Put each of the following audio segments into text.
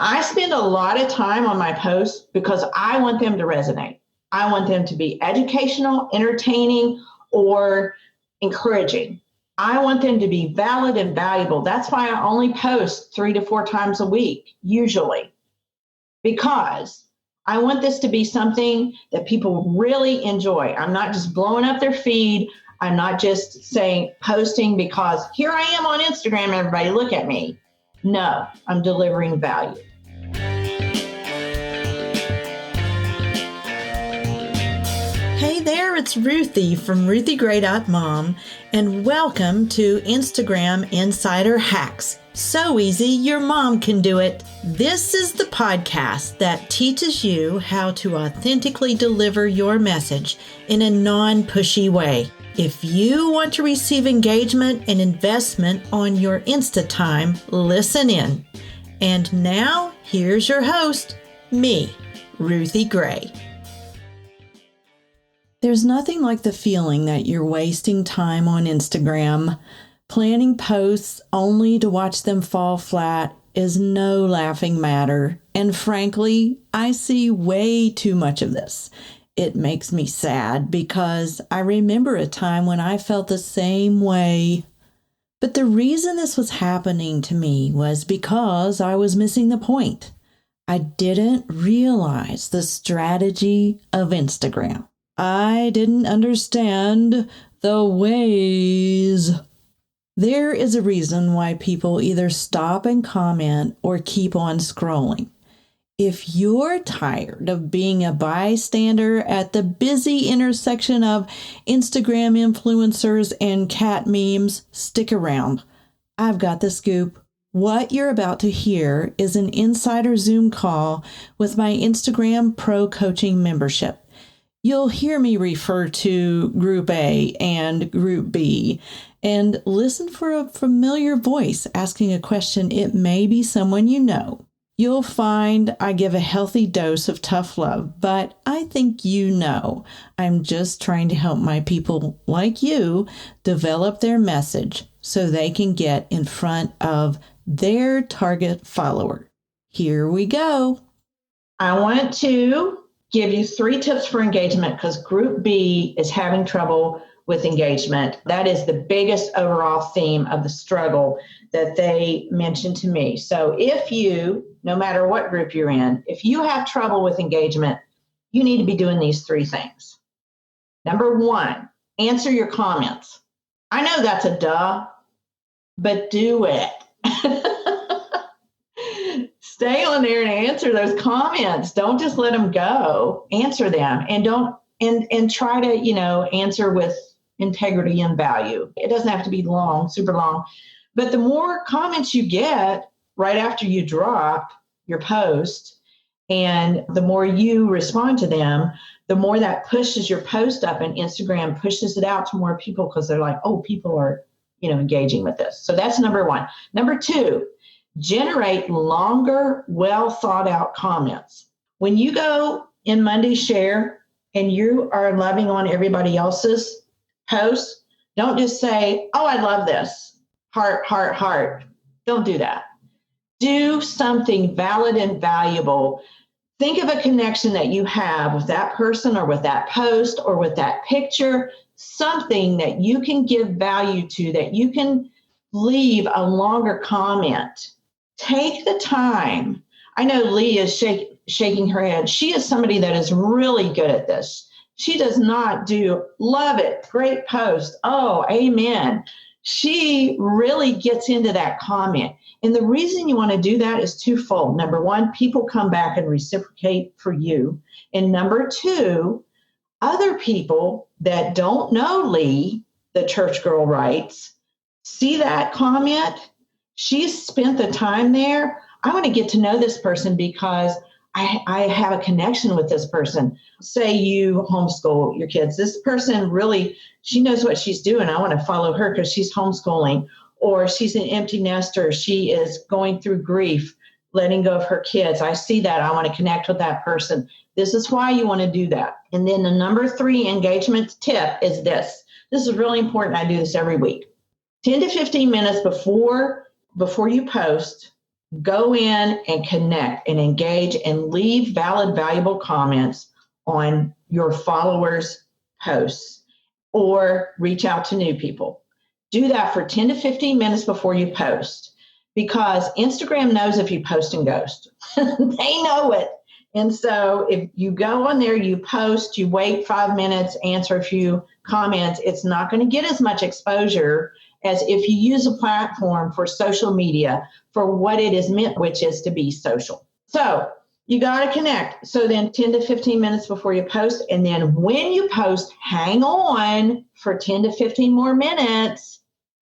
I spend a lot of time on my posts because I want them to resonate. I want them to be educational, entertaining, or encouraging. I want them to be valid and valuable. That's why I only post 3 to 4 times a week, usually, because I want this to be something that people really enjoy. I'm not just blowing up their feed. I'm not just saying posting because here I am on Instagram, everybody look at me. No, I'm delivering value. Hey there, it's Ruthie from RuthieGray.mom, and welcome to Instagram Insider Hacks. So easy, your mom can do it. This is the podcast that teaches you how to authentically deliver your message in a non-pushy way. If you want to receive engagement and investment on your Insta time, listen in. And now, here's your host, me, Ruthie Gray. There's nothing like the feeling that you're wasting time on Instagram. Planning posts only to watch them fall flat is no laughing matter. And frankly, I see way too much of this. It makes me sad because I remember a time when I felt the same way. But the reason this was happening to me was because I was missing the point. I didn't realize the strategy of Instagram. I didn't understand the ways. There is a reason why people either stop and comment or keep on scrolling. If you're tired of being a bystander at the busy intersection of Instagram influencers and cat memes, stick around. I've got the scoop. What you're about to hear is an insider Zoom call with my Instagram Pro Coaching membership. You'll hear me refer to Group A and Group B and listen for a familiar voice asking a question. It may be someone you know. You'll find I give a healthy dose of tough love, but I think you know I'm just trying to help my people like you develop their message so they can get in front of their target follower. Here we go. I want to give you 3 tips for engagement because Group B is having trouble with engagement. That is the biggest overall theme of the struggle that they mentioned to me. So if you, no matter what group you're in, if you have trouble with engagement, you need to be doing these 3 things. Number 1, answer your comments. I know that's a duh, but do it. Stay on there and answer those comments. Don't just let them go. Answer them and try to, answer with integrity and value. It doesn't have to be long, super long, but the more comments you get right after you drop your post and the more you respond to them, the more that pushes your post up and Instagram pushes it out to more people because they're like, oh, people are, engaging with this. So that's number 1. Number 2, generate longer, well thought out comments. When you go in Monday Share and you are loving on everybody else's posts, don't just say, oh, I love this. Heart, heart, heart. Don't do that. Do something valid and valuable. Think of a connection that you have with that person or with that post or with that picture, something that you can give value to, that you can leave a longer comment. Take the time. I know Lee is shaking her head. She is somebody that is really good at this. She does not do, love it, great post. Oh, amen. She really gets into that comment. And the reason you want to do that is twofold. Number 1, people come back and reciprocate for you. And number 2, other people that don't know Lee, the church girl writes, see that comment. She's spent the time there. I want to get to know this person because I have a connection with this person. Say you homeschool your kids. This person really, she knows what she's doing. I want to follow her because she's homeschooling, or she's an empty nester. She is going through grief, letting go of her kids. I see that. I want to connect with that person. This is why you want to do that. And then the number 3 engagement tip is this. This is really important. I do this every week. 10 to 15 minutes before you post, Go in and connect and engage and leave valid, valuable comments on your followers' posts or reach out to new people. Do that for 10 to 15 minutes before you post, because Instagram knows if you post and ghost. They know it. And so if you go on there, you post, you wait 5 minutes, answer a few comments, it's not going to get as much exposure as if you use a platform for social media for what it is meant, which is to be social. So you got to connect. So then 10 to 15 minutes before you post. And then when you post, hang on for 10 to 15 more minutes,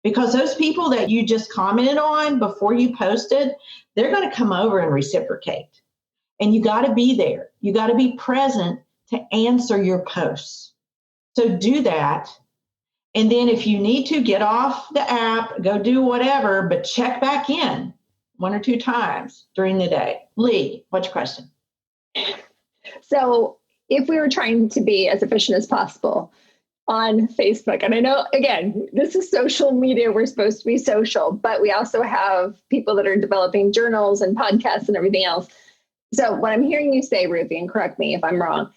because those people that you just commented on before you posted, they're going to come over and reciprocate. And you got to be there. You got to be present to answer your posts. So do that. And then if you need to, get off the app, go do whatever, but check back in 1 or 2 times during the day. Lee, what's your question? So if we were trying to be as efficient as possible on Facebook, and I know, again, this is social media, we're supposed to be social, but we also have people that are developing journals and podcasts and everything else. So what I'm hearing you say, Ruthie, and correct me if I'm wrong,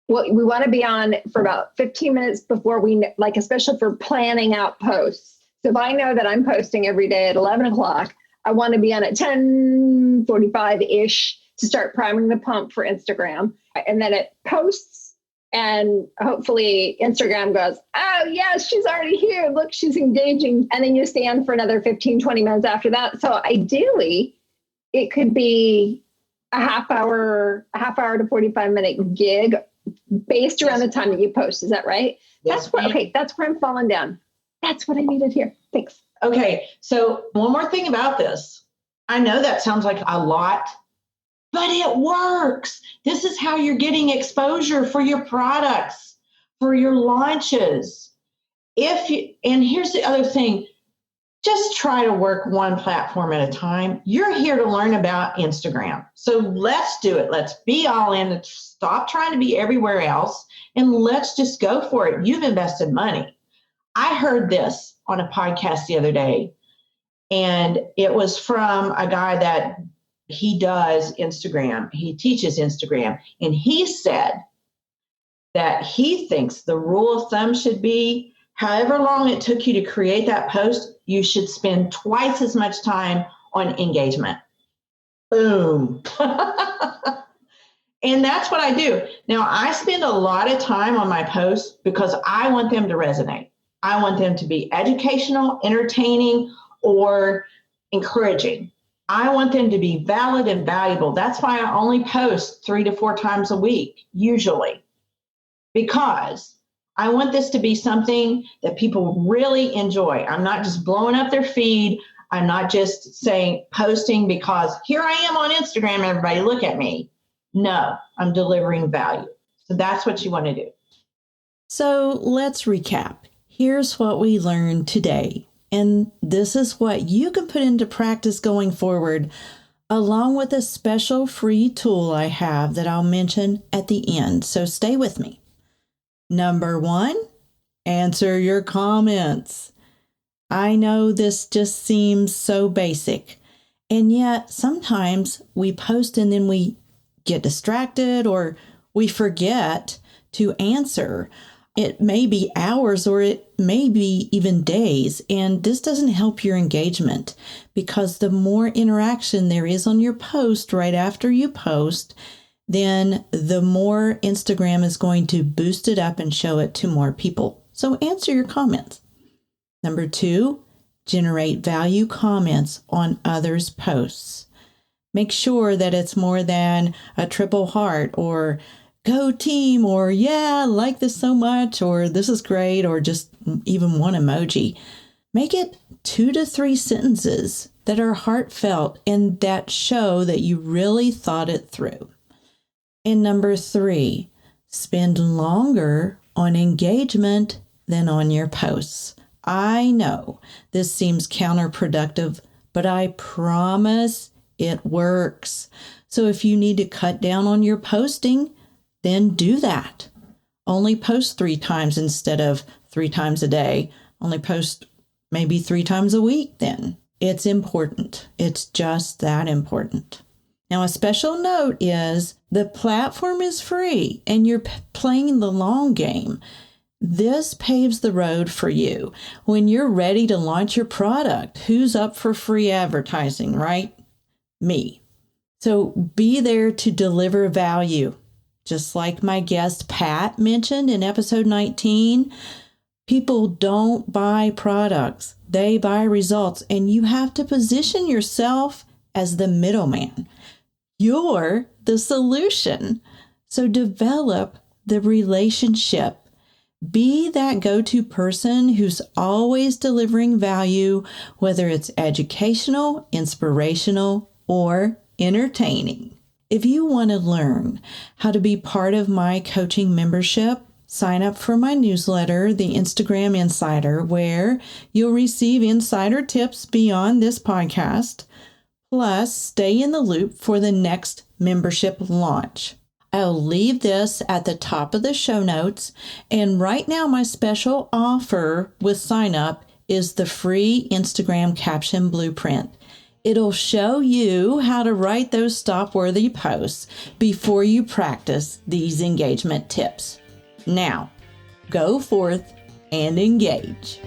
well, we want to be on for about 15 minutes before we, like, especially for planning out posts. So if I know that I'm posting every day at 11 o'clock, I want to be on at 10:45-ish to start priming the pump for Instagram. And then it posts and hopefully Instagram goes, oh, yes, she's already here. Look, she's engaging. And then you stay on for another 15, 20 minutes after that. So ideally, it could be a half hour to 45-minute gig based around the time that you post. Is that right? Yes, That's where I'm falling down. That's what I needed here. Thanks. Okay, so one more thing about this. I know that sounds like a lot, but it works. This is how you're getting exposure for your products, for your launches. And here's the other thing, just try to work one platform at a time. You're here to learn about Instagram. So let's do it. Let's be all in. Stop trying to be everywhere else, and let's just go for it. You've invested money. I heard this on a podcast the other day, and it was from a guy that he does Instagram. He teaches Instagram, and he said that he thinks the rule of thumb should be however long it took you to create that post, you should spend twice as much time on engagement. Boom. And that's what I do. Now, I spend a lot of time on my posts because I want them to resonate. I want them to be educational, entertaining, or encouraging. I want them to be valid and valuable. That's why I only post 3 to 4 times a week, usually, because I want this to be something that people really enjoy. I'm not just blowing up their feed. I'm not just saying posting because here I am on Instagram, everybody look at me. No, I'm delivering value. So that's what you want to do. So let's recap. Here's what we learned today. And this is what you can put into practice going forward, along with a special free tool I have that I'll mention at the end. So stay with me. Number 1, answer your comments. I know this just seems so basic, and yet sometimes we post and then we get distracted or we forget to answer. It may be hours or it may be even days, and this doesn't help your engagement because the more interaction there is on your post right after you post, then the more Instagram is going to boost it up and show it to more people. So answer your comments. Number 2, generate value comments on others' posts. Make sure that it's more than a triple heart or go team or yeah, I like this so much or this is great or just even one emoji. Make it 2 to 3 sentences that are heartfelt and that show that you really thought it through. And number 3, spend longer on engagement than on your posts. I know this seems counterproductive, but I promise it works. So if you need to cut down on your posting, then do that. Only post 3 times instead of 3 times a day. Only post maybe 3 times a week then. It's important. It's just that important. Now, a special note is the platform is free and you're playing the long game. This paves the road for you. When you're ready to launch your product, who's up for free advertising, right? Me. So be there to deliver value. Just like my guest Pat mentioned in episode 19, people don't buy products. They buy results, and you have to position yourself as the middleman. You're the solution. So develop the relationship. Be that go-to person who's always delivering value, whether it's educational, inspirational, or entertaining. If you want to learn how to be part of my coaching membership, sign up for my newsletter, the Instagram Insider, where you'll receive insider tips beyond this podcast. Plus, stay in the loop for the next membership launch. I'll leave this at the top of the show notes. And right now, my special offer with sign up is the free Instagram caption blueprint. It'll show you how to write those stop-worthy posts before you practice these engagement tips. Now, go forth and engage.